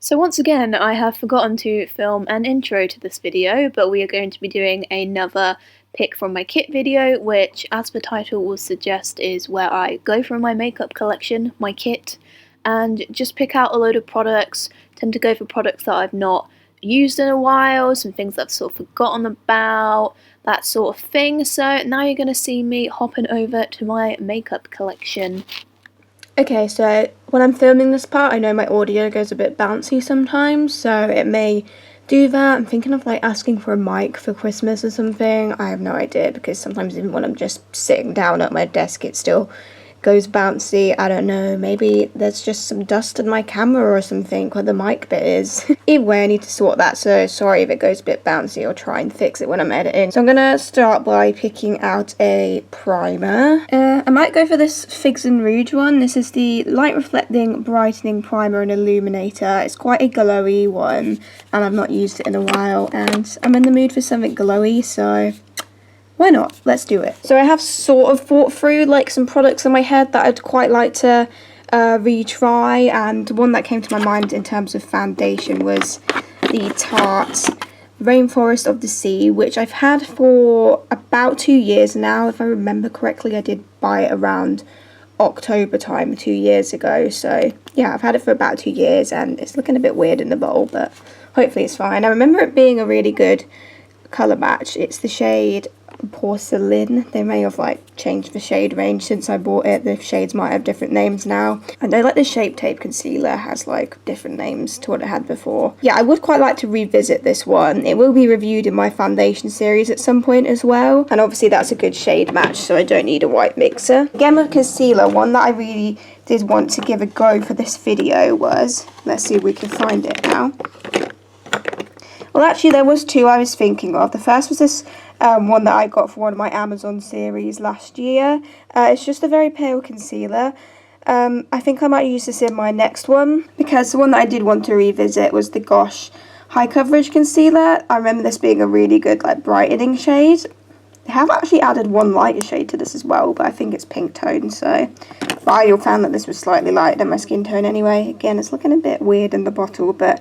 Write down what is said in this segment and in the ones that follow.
So once again, I have forgotten to film an intro to this video, but we are going to be doing another pick from my kit video, which, as the title will suggest, is where I go through my makeup collection, my kit, and just pick out a load of products. Tend to go for products that I've not used in a while, some things that I've sort of forgotten about, that sort of thing. So now you're going to see me hopping over to my makeup collection. Okay, so when I'm filming this part, I know my audio goes a bit bouncy sometimes, so it may do that. I'm thinking of like asking for a mic for Christmas or something. I have no idea, because sometimes even when I'm just sitting down at my desk, it still goes bouncy. I don't know, maybe there's just some dust in my camera or something where the mic bit is. Either way, I need to sort that, so sorry if it goes a bit bouncy. I'll try and fix it when I'm editing. So I'm gonna start by picking out a primer. I might go for this Figs and Rouge one. This is the Light Reflecting Brightening Primer and Illuminator. It's quite a glowy one, and I've not used it in a while, and I'm in the mood for something glowy, so why not? Let's do it. So I have sort of thought through like some products in my head that I'd quite like to retry, and one that came to my mind in terms of foundation was the Tarte Rainforest of the Sea, which I've had for about 2 years now. If I remember correctly, I did buy it around October time 2 years ago. So yeah, I've had it for about 2 years, and it's looking a bit weird in the bowl, but hopefully it's fine. I remember it being a really good colour match. It's the shade Porcelain. They may have like changed the shade range since I bought it. The shades might have different names now. I know like the Shape Tape concealer has like different names to what it had before. Yeah, I would quite like to revisit this one. It will be reviewed in my foundation series at some point as well, and obviously that's a good shade match, so I don't need a white mixer. Again, with concealer, one that I really did want to give a go for this video was, let's see if we can find it now. Well, actually, there was two I was thinking of. The first was this one that I got for one of my Amazon series last year. It's just a very pale concealer. I think I might use this in my next one, because the one that I did want to revisit was the Gosh High Coverage Concealer. I remember this being a really good like brightening shade. They have actually added one lighter shade to this as well, but I think it's pink tone, so I found that this was slightly lighter than my skin tone anyway. Again, it's looking a bit weird in the bottle, but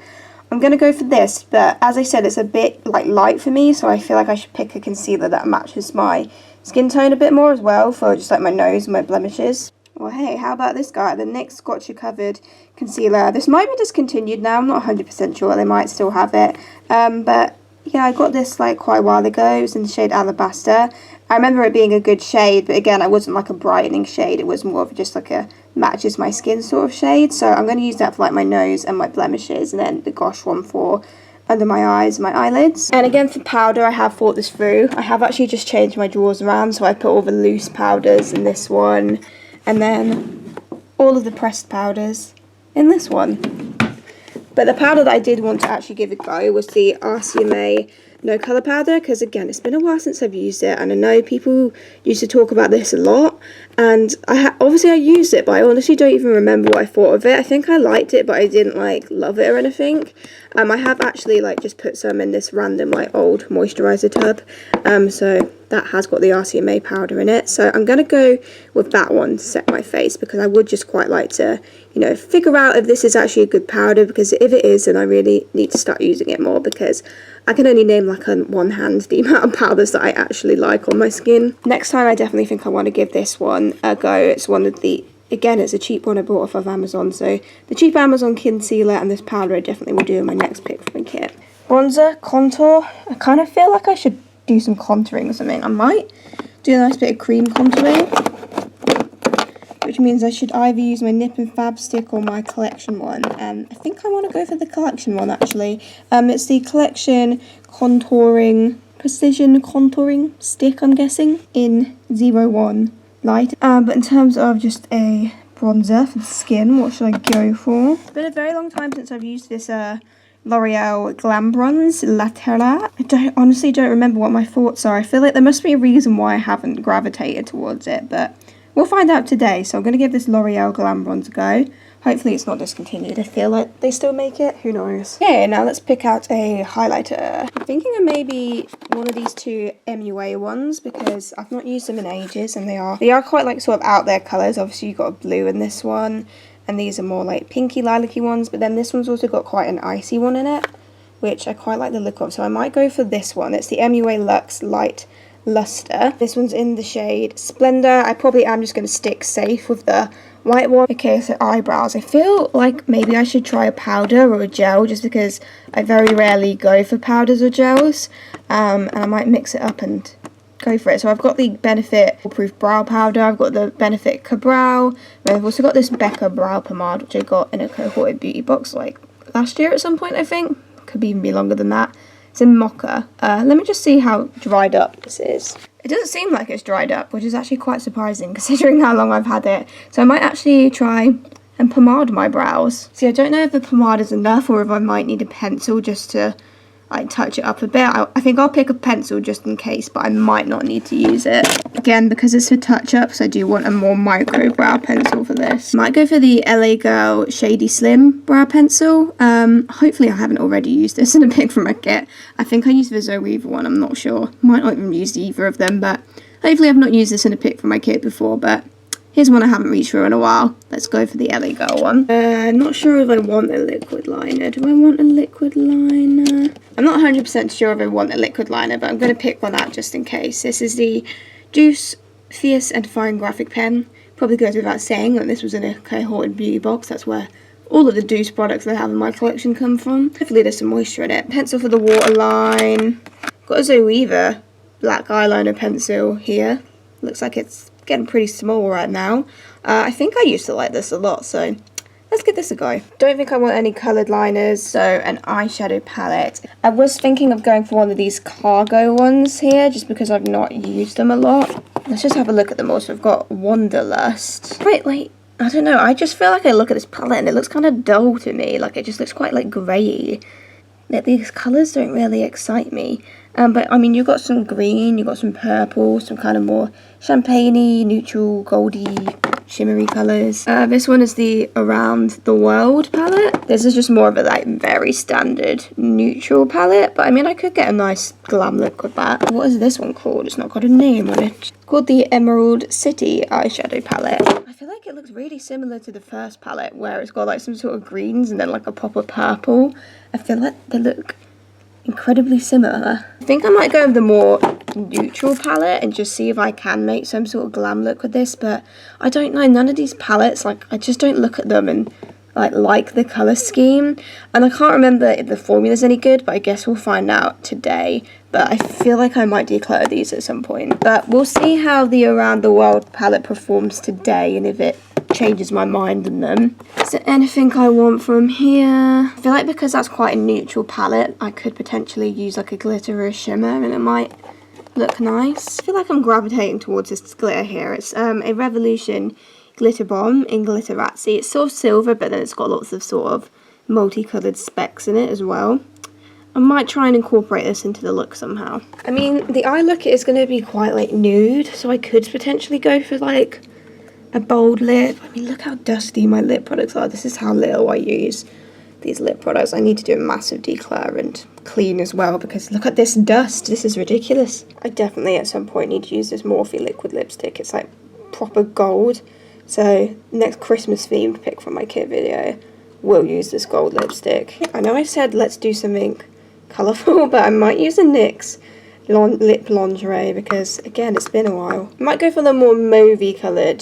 I'm going to go for this, but as I said, it's a bit like light for me, so I feel like I should pick a concealer that matches my skin tone a bit more as well, for just like my nose and my blemishes. Well, hey, how about this guy, the NYX Gotcha Covered Concealer. This might be discontinued now, I'm not 100% sure, they might still have it, but yeah, I got this like quite a while ago. It was in the shade Alabaster. I remember it being a good shade, but again, it wasn't like a brightening shade, it was more of just like a matches my skin sort of shade, so I'm going to use that for like my nose and my blemishes, and then the Gosh one for under my eyes and my eyelids. And again, for powder, I have thought this through. I have actually just changed my drawers around, so I put all the loose powders in this one, and then all of the pressed powders in this one. But the powder that I did want to actually give a go was the RCMA No Colour Powder, because again, it's been a while since I've used it, and I know people used to talk about this a lot, and obviously I used it, but I honestly don't even remember what I thought of it. I think I liked it, but I didn't like love it or anything. I have actually like just put some in this random like old moisturiser tub, so that has got the RCMA powder in it, so I'm going to go with that one to set my face, because I would just quite like to, you know, figure out if this is actually a good powder, because if it is, then I really need to start using it more, because I can only name like on one hand the amount of powders that I actually like on my skin. Next time, I definitely think I want to give this one a go. It's one of the, again, it's a cheap one I bought off of Amazon, so the cheap Amazon concealer and this powder I definitely will do in my next pick from my kit. Bronzer, contour, I kind of feel like I should do some contouring or something. I might do a nice bit of cream contouring, which means I should either use my Nip and Fab stick or my collection one. I think I want to go for the collection one actually. It's the collection contouring, precision contouring stick, I'm guessing, in 01 light. But in terms of just a bronzer for the skin, what should I go for? It's been a very long time since I've used this L'Oreal Glam Bronze Laterla. I honestly don't remember what my thoughts are. I feel like there must be a reason why I haven't gravitated towards it, but we'll find out today. So I'm going to give this L'Oreal Glam Bronze a go. Hopefully it's not discontinued. I feel like they still make it. Who knows? Okay, now let's pick out a highlighter. I'm thinking of maybe one of these two MUA ones, because I've not used them in ages, and they are quite like sort of out there colours. Obviously you've got a blue in this one, and these are more like pinky lilac-y ones, but then this one's also got quite an icy one in it, which I quite like the look of, so I might go for this one. It's the MUA Luxe Light Luster. This one's in the shade Splendor. I probably am just going to stick safe with the white one. Okay, so eyebrows. I feel like maybe I should try a powder or a gel, just because I very rarely go for powders or gels, and I might mix it up and go for it. So I've got the Benefit Proof Brow Powder, I've got the Benefit Ka-Brow, and I've also got this Becca Brow Pomade, which I got in a cohorted beauty box like last year at some point, I think. Could even be longer than that. It's in Mocha. Let me just see how dried up this is. It doesn't seem like it's dried up, which is actually quite surprising considering how long I've had it. So I might actually try and pomade my brows. See, I don't know if the pomade is enough or if I might need a pencil just to like touch it up a bit. I think I'll pick a pencil just in case, but I might not need to use it. Again, because it's for touch-ups, I do want a more micro brow pencil for this. Might go for the LA Girl Shady Slim brow pencil. Hopefully I haven't already used this in a pic from my kit. I think I used the Zoe Weaver one, I'm not sure. Might not even use either of them, but hopefully I've not used this in a pic from my kit before, but here's one I haven't reached for in a while. Let's go for the LA Girl one. I'm not sure if I want a liquid liner. Do I want a liquid liner? I'm not 100% sure if I want a liquid liner, but I'm going to pick one out just in case. This is the Juice Fierce and Fine Graphic Pen. Probably goes without saying that this was in a cohorted beauty box. That's where all of the Deuce products that I have in my collection come from. Hopefully there's some moisture in it. Pencil for the waterline. Got a Zoe Weaver black eyeliner pencil here. Looks like it's getting pretty small right now. I think I used to like this a lot, so let's give this a go. Don't think I want any coloured liners, so an eyeshadow palette. I was thinking of going for one of these cargo ones here, just because I've not used them a lot. Let's just have a look at them all. So I've got Wanderlust. Right, like, I don't know, I just feel like I look at this palette and it looks kind of dull to me. Like, it just looks quite, like, grey. Like, these colours don't really excite me. But, I mean, you've got some green, you've got some purple, some kind of more champagne-y, neutral, goldy, shimmery colours. This one is the Around the World palette. This is just more of a, like, very standard neutral palette. But, I mean, I could get a nice glam look with that. What is this one called? It's not got a name on it. It's called the Emerald City eyeshadow palette. I feel like it looks really similar to the first palette, where it's got, like, some sort of greens and then, like, a pop of purple. I feel like they look incredibly similar. I think I might go with the more neutral palette and just see if I can make some sort of glam look with this, but I don't know, none of these palettes, like, I just don't look at them and like the colour scheme, and I can't remember if the formula's any good, but I guess we'll find out today. But I feel like I might declutter these at some point, but we'll see how the Around the World palette performs today and if it changes my mind on them. Is there anything I want from here? I feel like because that's quite a neutral palette, I could potentially use like a glitter or a shimmer and it might look nice. I feel like I'm gravitating towards this glitter here. It's a Revolution Glitter Bomb in Glitterazzi. It's sort of silver, but then it's got lots of sort of multicoloured specks in it as well. I might try and incorporate this into the look somehow. I mean, the eye look is going to be quite like nude, so I could potentially go for like a bold lip. I mean, look how dusty my lip products are. This is how little I use these lip products. I need to do a massive declutter and clean as well, because look at this dust. This is ridiculous. I definitely at some point need to use this Morphe liquid lipstick. It's like proper gold. So next Christmas themed pick from my kit video, we'll use this gold lipstick. I know I said let's do something colourful, but I might use a NYX lip lingerie because, again, it's been a while. I might go for the more mauvey coloured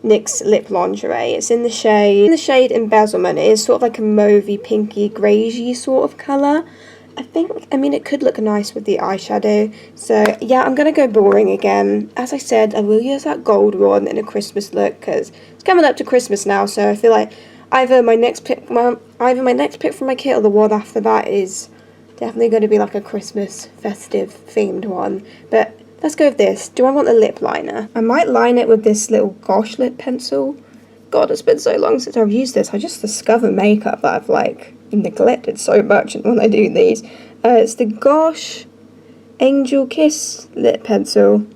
NYX lip lingerie. It's in the shade Embezzlement. It is sort of like a mauvey, pinky, greyish-y sort of colour. I mean, it could look nice with the eyeshadow. So, yeah, I'm going to go boring again. As I said, I will use that gold one in a Christmas look because it's coming up to Christmas now. So I feel like either my next pick from my kit or the one after that is definitely going to be like a Christmas festive themed one. But let's go with this. Do I want a lip liner? I might line it with this little Gosh lip pencil. God, it's been so long since I've used this. I just discover makeup that I've like neglected so much when I do these. It's the Gosh Angel Kiss lip pencil.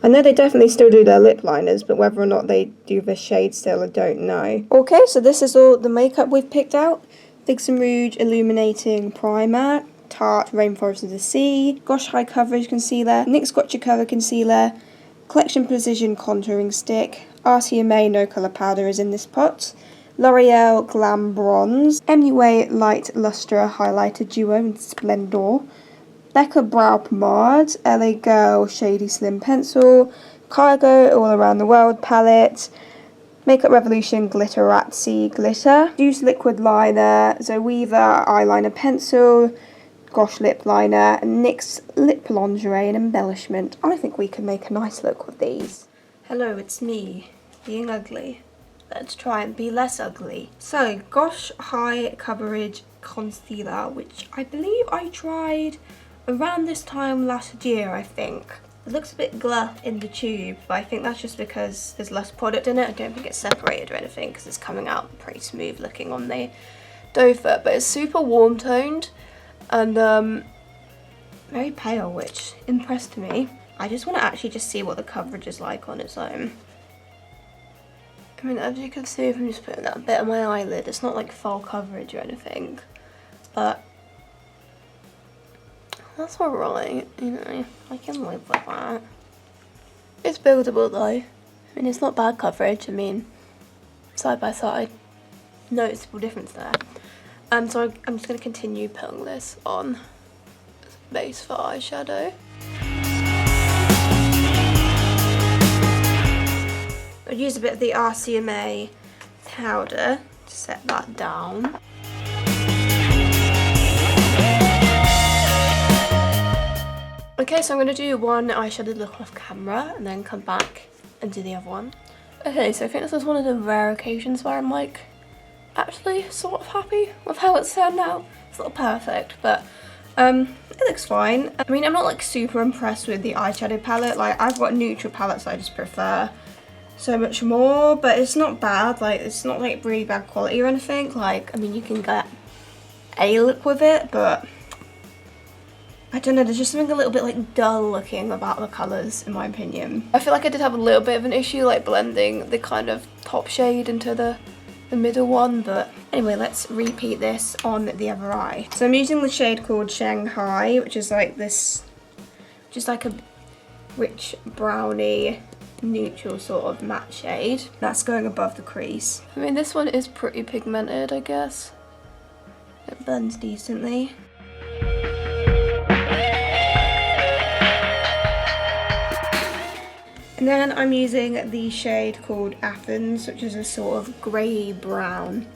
I know they definitely still do their lip liners, but whether or not they do the shade still, I don't know. Okay, so this is all the makeup we've picked out. Fix and Rouge Illuminating Primer, Tarte Rainforest of the Sea, Gosh High Coverage Concealer, NYX Gotcha Cover Concealer, Collection Precision Contouring Stick, RCMA No Colour Powder is in this pot, L'Oreal Glam Bronze, MUA Light Lustre Highlighter Duo in Splendor, Becca Brow Pomade, LA Girl Shady Slim Pencil, Cargo All Around the World Palette, Makeup Revolution Glitterazzi Glitter, Juice Liquid Liner, Zoeva Eyeliner Pencil, Gosh Lip Liner, and NYX Lip Lingerie and Embellishment. I think we can make a nice look with these. Hello, it's me, being ugly. Let's try and be less ugly. So, Gosh High Coverage Concealer, which I believe I tried around this time last year, I think. It looks a bit gluff in the tube, but I think that's just because there's less product in it. I don't think it's separated or anything because it's coming out pretty smooth looking on the doe foot. But it's super warm toned and very pale, which impressed me. I just want to actually just see what the coverage is like on its own. I mean, as you can see, if I'm just putting that bit on my eyelid, it's not like full coverage or anything, but that's alright, you know, I can live with that. It's buildable though. I mean, it's not bad coverage. I mean, side by side, noticeable difference there. So I'm just going to continue putting this on as a base for eyeshadow. I'll use a bit of the RCMA powder to set that down. Okay, so I'm going to do one eyeshadow look off camera and then come back and do the other one. Okay, so I think this is one of the rare occasions where I'm like actually sort of happy with how it's turned out. It's not perfect, but it looks fine. I mean, I'm not like super impressed with the eyeshadow palette. Like, I've got neutral palettes I just prefer so much more, but it's not bad. Like, it's not like really bad quality or anything. Like, I mean, you can get a look with it, but I don't know, there's just something a little bit like dull looking about the colours in my opinion. I feel like I did have a little bit of an issue like blending the kind of top shade into the middle one, but anyway, let's repeat this on the other eye. So I'm using the shade called Shanghai, which is like this, just like a rich browny neutral sort of matte shade. That's going above the crease. I mean, this one is pretty pigmented, I guess. It blends decently. And then I'm using the shade called Athens, which is a sort of grey brown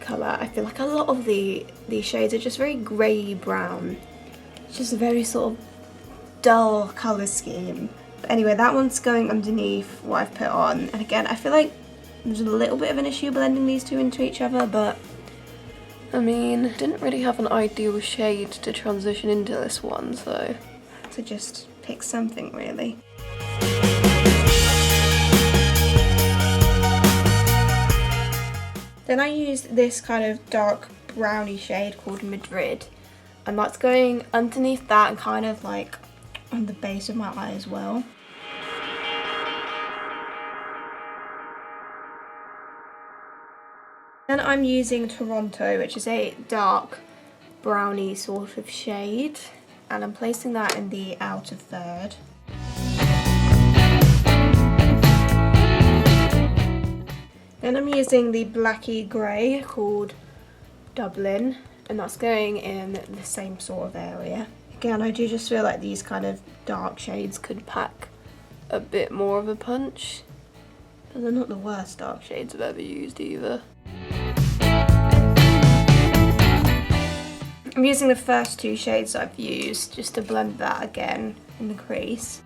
colour. I feel like a lot of these shades are just very grey brown. It's just a very sort of dull colour scheme. But anyway, that one's going underneath what I've put on. And again, I feel like there's a little bit of an issue blending these two into each other, but I mean, didn't really have an ideal shade to transition into this one, so to just pick something really. Then I used this kind of dark browny shade called Madrid, and that's going underneath that and kind of like on the base of my eye as well. Then I'm using Toronto, which is a dark browny sort of shade, and I'm placing that in the outer third. Then I'm using the blacky grey called Dublin, and that's going in the same sort of area. Again, I do just feel like these kind of dark shades could pack a bit more of a punch, but they're not the worst dark shades I've ever used either. I'm using the first two shades I've used just to blend that again in the crease.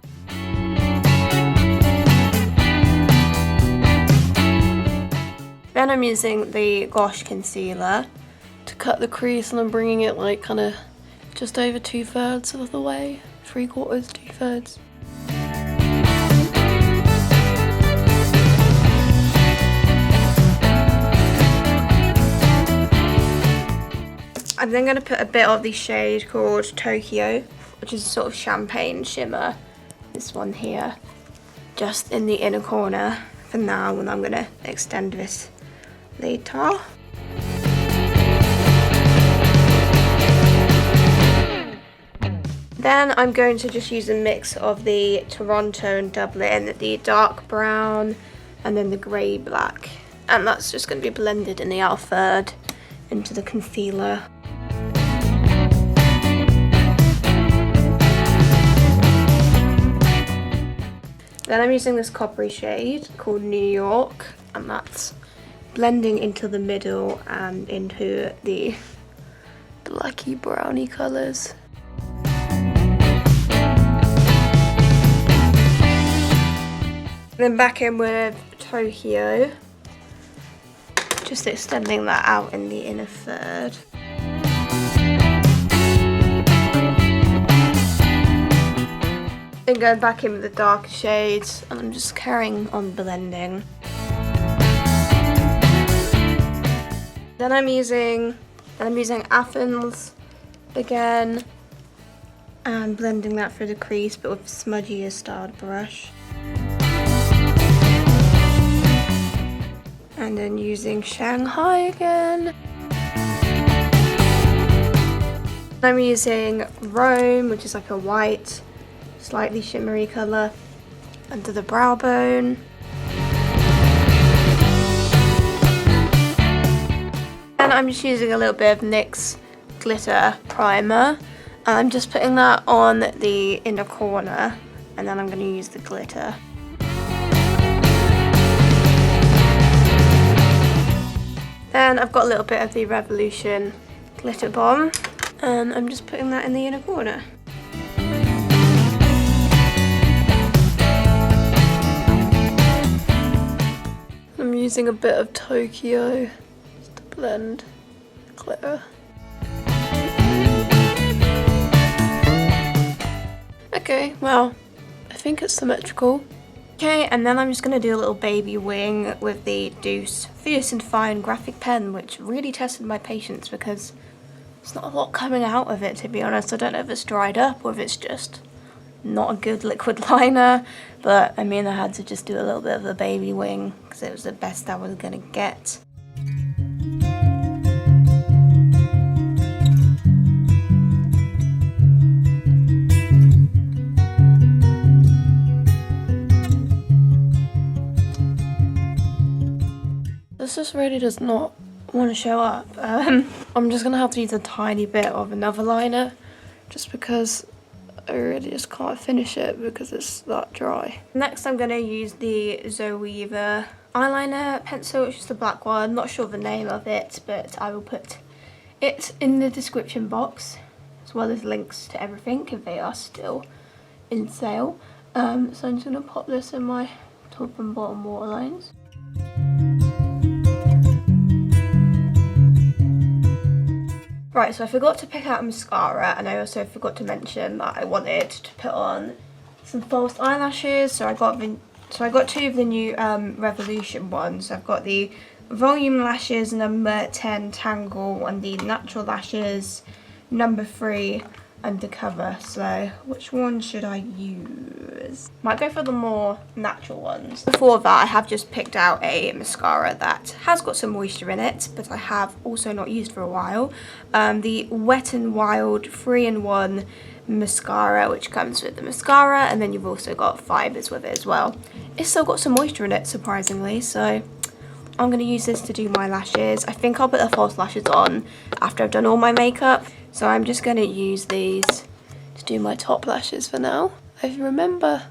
Then I'm using the Gosh concealer to cut the crease, and I'm bringing it like kind of just over 2/3 of the way, 3/4, 2/3. I'm then going to put a bit of the shade called Tokyo, which is a sort of champagne shimmer, this one here, just in the inner corner for now, and I'm going to extend this later. Then I'm going to just use a mix of the Toronto and Dublin, the dark brown and then the grey black And that's just going to be blended in the outer third into the concealer. Then I'm using this coppery shade called New York, and that's blending into the middle and into the blacky browny colours. Then back in with Tokyo, just extending that out in the inner third. Then going back in with the darker shades, and I'm just carrying on blending. Then I'm using Athens again, and blending that through the crease, but with a smudgier styled brush. And then using Shanghai again. I'm using Rome, which is like a white, slightly shimmery colour, under the brow bone. And I'm just using a little bit of NYX glitter primer. I'm just putting that on the inner corner, and then I'm going to use the glitter. Then I've got a little bit of the Revolution glitter bomb, and I'm just putting that in the inner corner. I'm using a bit of Tokyo just to blend glitter. Okay, well, I think it's symmetrical. Okay, and then I'm just going to do a little baby wing with the Deuce Fierce and Fine graphic pen, which really tested my patience because there's not a lot coming out of it, to be honest. I don't know if it's dried up or if it's just not a good liquid liner, but I mean I had to just do a little bit of a baby wing because it was the best I was going to get. This just really does not want to show up. I'm just going to have to use a tiny bit of another liner just because I really just can't finish it because it's that dry. Next I'm going to use the Zoeva eyeliner pencil, which is the black one. Not sure the name of it, but I will put it in the description box as well as links to everything if they are still in sale. So I'm just going to pop this in my top and bottom waterlines. Right, so I forgot to pick out a mascara, and I also forgot to mention that I wanted to put on some false eyelashes. So I got two of the new Revolution ones. I've got the Volume Lashes number 10 Tangle and the Natural Lashes number 3 Undercover. So which one should I use? Might go for the more natural ones. Before that, I have just picked out a mascara that has got some moisture in it, but I have also not used for a while. The Wet n Wild 3-in-1 mascara, which comes with the mascara, and then you've also got fibres with it as well. It's still got some moisture in it, surprisingly, so I'm going to use this to do my lashes. I think I'll put the false lashes on after I've done all my makeup. So I'm just going to use these to do my top lashes for now. I remember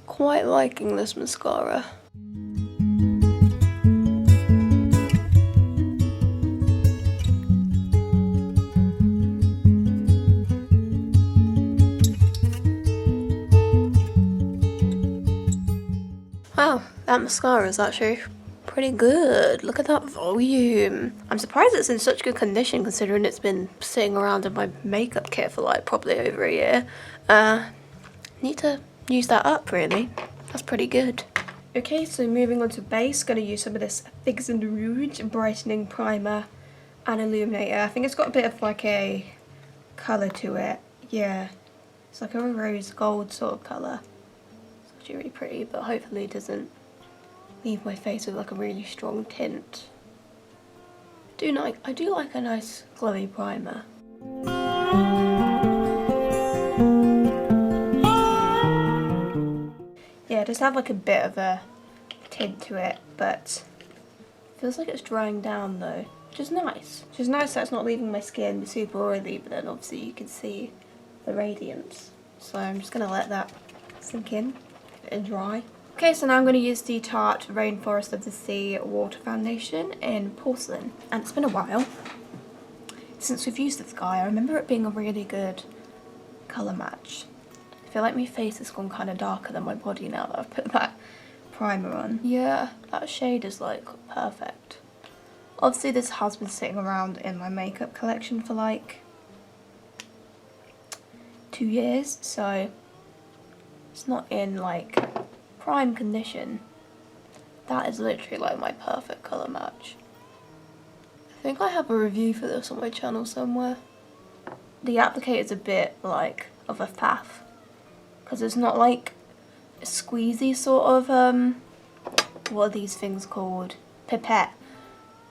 quite liking this mascara. Wow, that mascara is actually pretty good. Look at that volume. I'm surprised it's in such good condition considering it's been sitting around in my makeup kit for like probably over a year. Need to use that up really. That's pretty good. Okay, so moving on to base, gonna use some of this Figs and Rouge brightening primer and illuminator. I think it's got a bit of like a colour to it. Yeah, it's like a rose gold sort of colour. It's actually really pretty, but hopefully it doesn't leave my face with like a really strong tint. I do like a nice glowy primer. Yeah, it does have like a bit of a tint to it, but Feels like it's drying down though, which is nice. Which is nice that it's not leaving my skin super oily, but then obviously you can see the radiance. So I'm just gonna let that sink in and dry. Okay, so now I'm going to use the Tarte Rainforest of the Sea Water Foundation in Porcelain. And it's been a while since we've used this guy. I remember it being a really good colour match. I feel like my face has gone kind of darker than my body now that I've put that primer on. Yeah, that shade is like perfect. Obviously this has been sitting around in my makeup collection for like 2 years, so it's not in like prime condition. That is literally like my perfect colour match. I think I have a review for this on my channel somewhere. The applicator's a bit like of a faff, because it's not like a squeezy sort of, what are these things called? Pipette.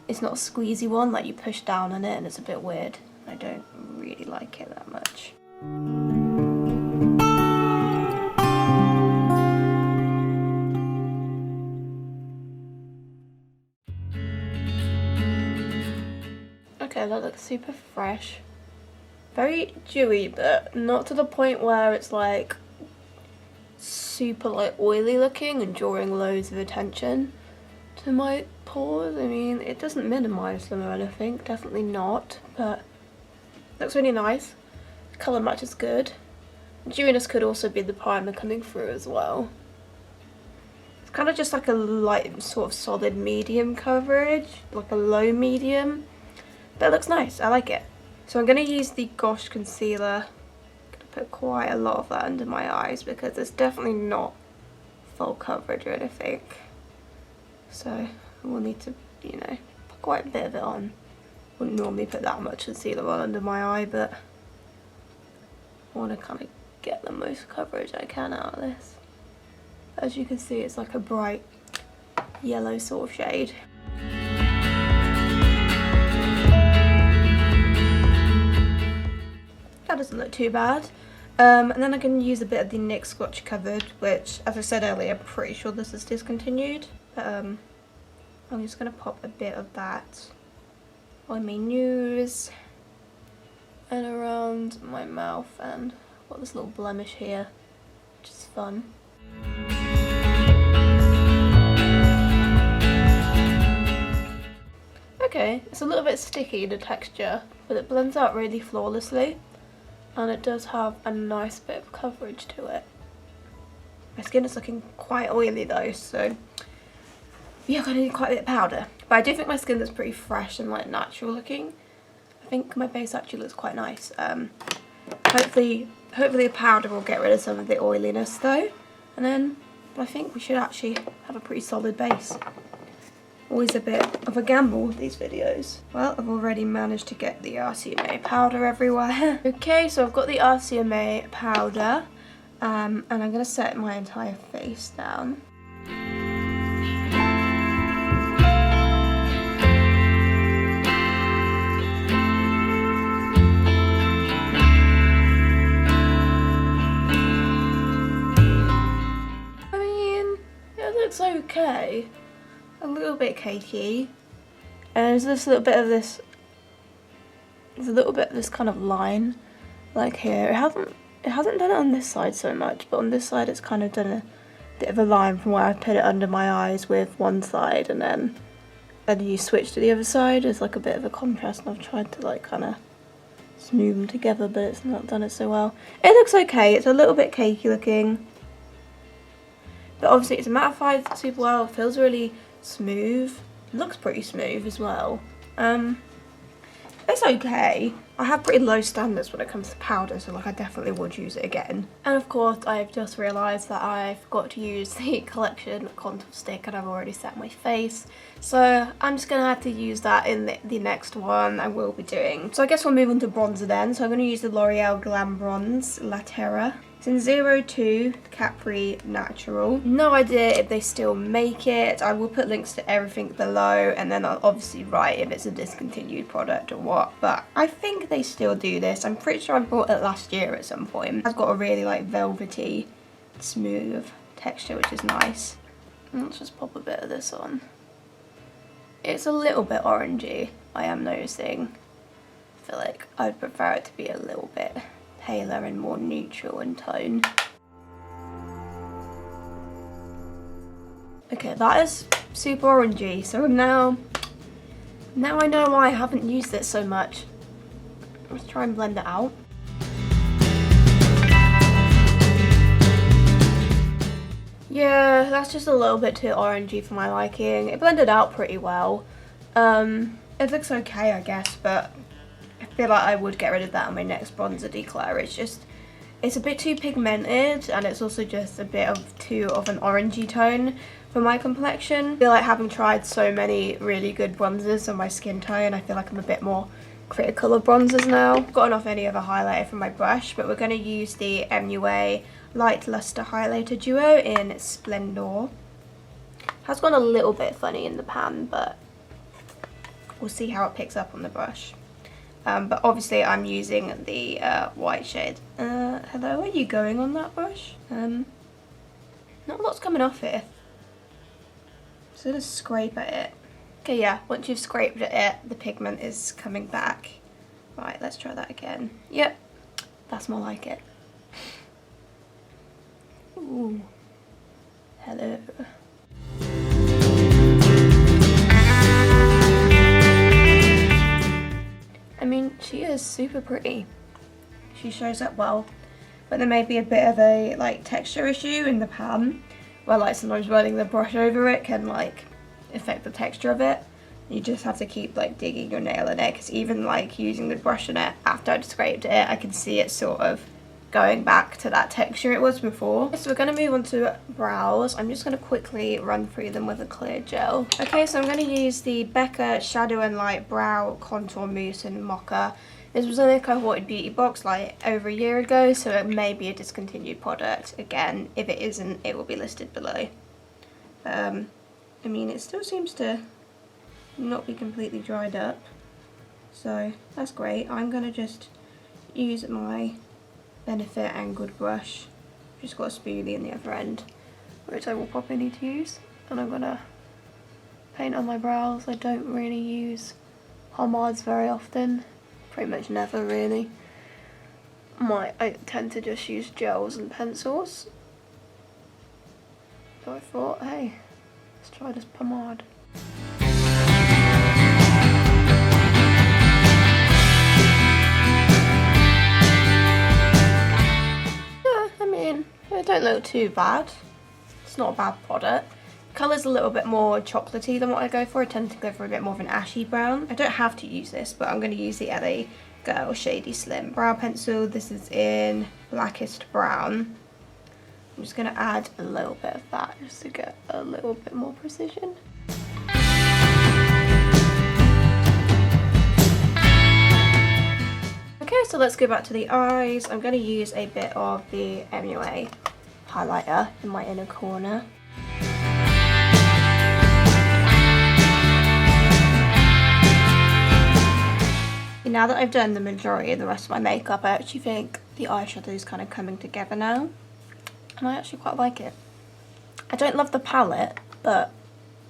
It's not a squeezy one, like you push down on it and it's a bit weird. I don't really like it that much. Okay, that looks super fresh. Very dewy, but not to the point where it's like super like oily looking and drawing loads of attention to my pores. I mean, it doesn't minimise them or anything, definitely not, but looks really nice. The colour match is good. Dewiness could also be the primer coming through as well. It's kind of just like a light sort of solid medium coverage, like a low medium. But it looks nice, I like it. So I'm going to use the Gosh concealer. I'm going to put quite a lot of that under my eyes because it's definitely not full coverage or anything. So we'll need to, you know, put quite a bit of it on. Wouldn't normally put that much concealer on under my eye, but I want to kind of get the most coverage I can out of this. As you can see, it's like a bright yellow sort of shade. That doesn't look too bad. And then I can use a bit of the NYX Squatch Covered, which, as I said earlier, I'm pretty sure this is discontinued. But I'm just going to pop a bit of that on my nose and around my mouth, and I've got this little blemish here, which is fun. Okay, it's a little bit sticky, the texture, but it blends out really flawlessly. And it does have a nice bit of coverage to it. My skin is looking quite oily though, so yeah, I'm gonna need quite a bit of powder. But I do think my skin looks pretty fresh and like natural looking. I think my face actually looks quite nice. Hopefully the powder will get rid of some of the oiliness though. And then I think we should actually have a pretty solid base. Always a bit of a gamble with these videos. Well, I've already managed to get the RCMA powder everywhere. Okay, so I've got the RCMA powder, and I'm going to set my entire face down. I mean, it looks okay. A little bit cakey, and there's this little bit of this. There's a little bit of this kind of line, like here. It hasn't done it on this side so much, but on this side it's kind of done a bit of a line from where I put it under my eyes with one side, and then you switch to the other side. There's like a bit of a contrast, and I've tried to like kind of smooth them together, but it's not done it so well. It looks okay. It's a little bit cakey looking, but obviously it's mattified super well. It feels really smooth. It looks pretty smooth as well. It's okay. I have pretty low standards when it comes to powder, so like I definitely would use it again. And of course I've just realised that I forgot to use the Collection contour stick, and I've already set my face, so I'm just gonna have to use that in the next one I will be doing. So I guess we'll move on to bronzer then. So I'm going to use the L'Oreal Glam Bronze La Terra. It's in 02 Capri Natural. No idea if they still make it. I will put links to everything below, and then I'll obviously write if it's a discontinued product or what. But I think they still do this. I'm pretty sure I bought it last year at some point. It's got a really like velvety, smooth texture, which is nice. And let's just pop a bit of this on. It's a little bit orangey, I am noticing. I feel like I'd prefer it to be a little bit paler and more neutral in tone. Okay, that is super orangey, so now I know why I haven't used it so much. Let's try and blend it out. Yeah, that's just a little bit too orangey for my liking. It blended out pretty well. It looks okay, I guess, but I feel like I would get rid of that on my next bronzer declare. It's a bit too pigmented, and it's also just a bit of too of an orangey tone for my complexion. I feel like having tried so many really good bronzers on my skin tone, I feel like I'm a bit more critical of bronzers now. I've gotten off any other highlighter from my brush, but we're going to use the MUA Light Luster Highlighter Duo in Splendor. Has gone a little bit funny in the pan, but we'll see how it picks up on the brush. But obviously I'm using the white shade. Hello, are you going on that brush? Not a lot's coming off here. Just gonna scrape at it. Okay, yeah, once you've scraped at it, the pigment is coming back. Right, let's try that again. Yep, that's more like it. Ooh, hello. I mean, she is super pretty. She shows up well, but there may be a bit of a like texture issue in the pan, where like sometimes running the brush over it can like affect the texture of it. You just have to keep like digging your nail in it, because even like using the brush in it after I'd scraped it, I can see it sort of going back to that texture it was before. So we're going to move on to brows. I'm just going to quickly run through them with a clear gel. Okay, so I'm going to use the Becca Shadow and Light Brow Contour Mousse in Mocha. This was in a cohorted beauty box like over a year ago, so it may be a discontinued product. Again, if it isn't, it will be listed below. I mean, it still seems to not be completely dried up, so that's great. I'm going to just use my Benefit angled brush. Just got a spoolie in the other end, which I will probably need to use, and I'm gonna paint on my brows. I don't really use pomades very often, pretty much never really. I tend to just use gels and pencils, so I thought, hey, let's try this pomade. It don't look too bad. It's not a bad product. Colour's a little bit more chocolatey than what I go for. I tend to go for a bit more of an ashy brown. I don't have to use this, but I'm going to use the LA Girl Shady Slim brow pencil. This is in Blackest Brown. I'm just going to add a little bit of that just to get a little bit more precision. Okay, so let's go back to the eyes. I'm going to use a bit of the MUA highlighter in my inner corner. Now that I've done the majority of the rest of my makeup, I actually think the eyeshadow is kind of coming together now, and I actually quite like it. I don't love the palette, but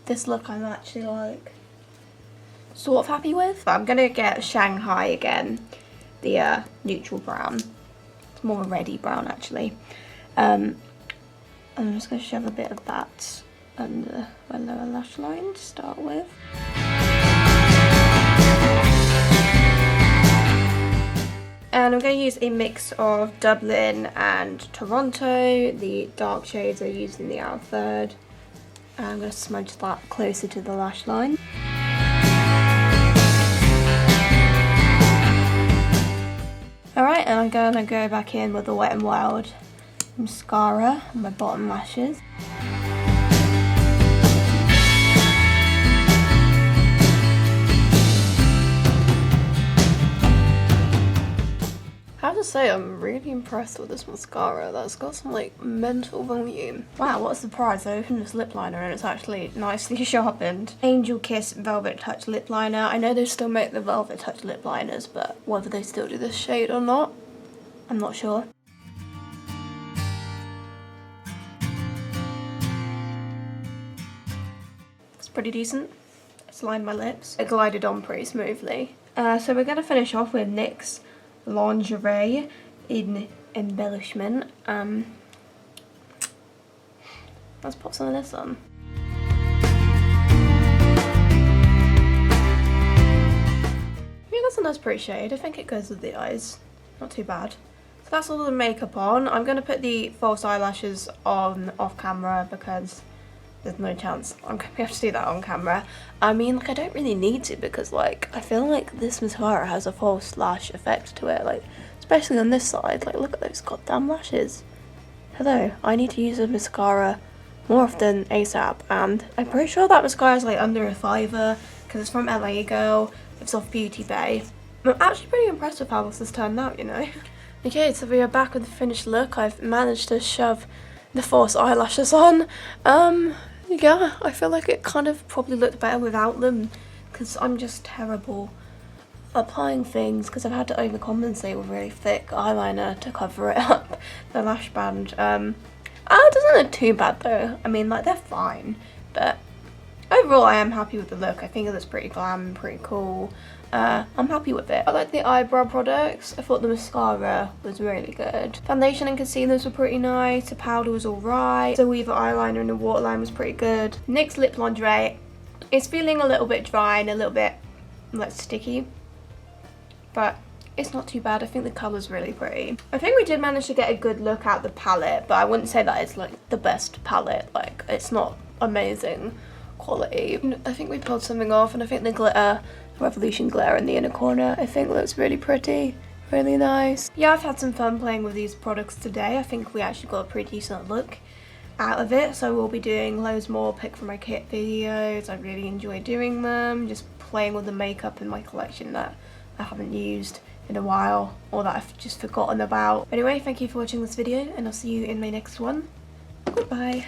this look I'm actually like sort of happy with. But I'm going to get Shanghai again, the neutral brown. It's more a reddy brown actually. I'm just going to shove a bit of that under my lower lash line to start with. And I'm going to use a mix of Dublin and Toronto. The dark shades are used in the outer third. And I'm going to smudge that closer to the lash line. Alright, and I'm going to go back in with the Wet n Wild mascara on my bottom lashes. I have to say, I'm really impressed with this mascara. That's got some like mental volume. Wow, what a surprise. I opened this lip liner and it's actually nicely sharpened. Angel Kiss Velvet Touch Lip Liner. I know they still make the Velvet Touch lip liners, but whether they still do this shade or not, I'm not sure. It's pretty decent. just lined my lips. It glided on pretty smoothly. So we're going to finish off with NYX Lingerie in Embellishment. Let's put some of this on. Yeah, that's a nice pretty shade. I think it goes with the eyes. Not too bad. So that's all the makeup on. I'm going to put the false eyelashes on off camera because there's no chance I'm going to be able to do that on camera. I mean, like, I don't really need to because, like, I feel like this mascara has a false lash effect to it. Like, especially on this side. Like, look at those goddamn lashes. Hello, I need to use a mascara more often ASAP, and I'm pretty sure that mascara is like under a $5 because it's from LA Girl. It's off Beauty Bay. I'm actually pretty impressed with how this has turned out, you know. Okay, so we are back with the finished look. I've managed to shove the false eyelashes on. Yeah, I feel like it kind of probably looked better without them because I'm just terrible applying things because I've had to overcompensate with really thick eyeliner to cover it up, the lash band. It doesn't look too bad though. I mean, like, they're fine, but overall I am happy with the look. I think it looks pretty glam, pretty cool. I'm happy with it. I like the eyebrow products. I thought the mascara was really good. Foundation and concealers were pretty nice. The powder was alright. The Weaver eyeliner and the waterline was pretty good. NYX Lip Lingerie is feeling a little bit dry and a little bit, like, sticky, but it's not too bad. I think the colour's really pretty. I think we did manage to get a good look at the palette, but I wouldn't say that it's like the best palette. Like, it's not amazing quality. I think we pulled something off, and I think the glitter, Revolution glitter in the inner corner, I think looks really pretty, really nice. Yeah, I've had some fun playing with these products today. I think we actually got a pretty decent look out of it, so we'll be doing loads more pick from my kit videos. I really enjoy doing them, just playing with the makeup in my collection that I haven't used in a while or that I've just forgotten about. Anyway, thank you for watching this video, and I'll see you in my next one. Goodbye.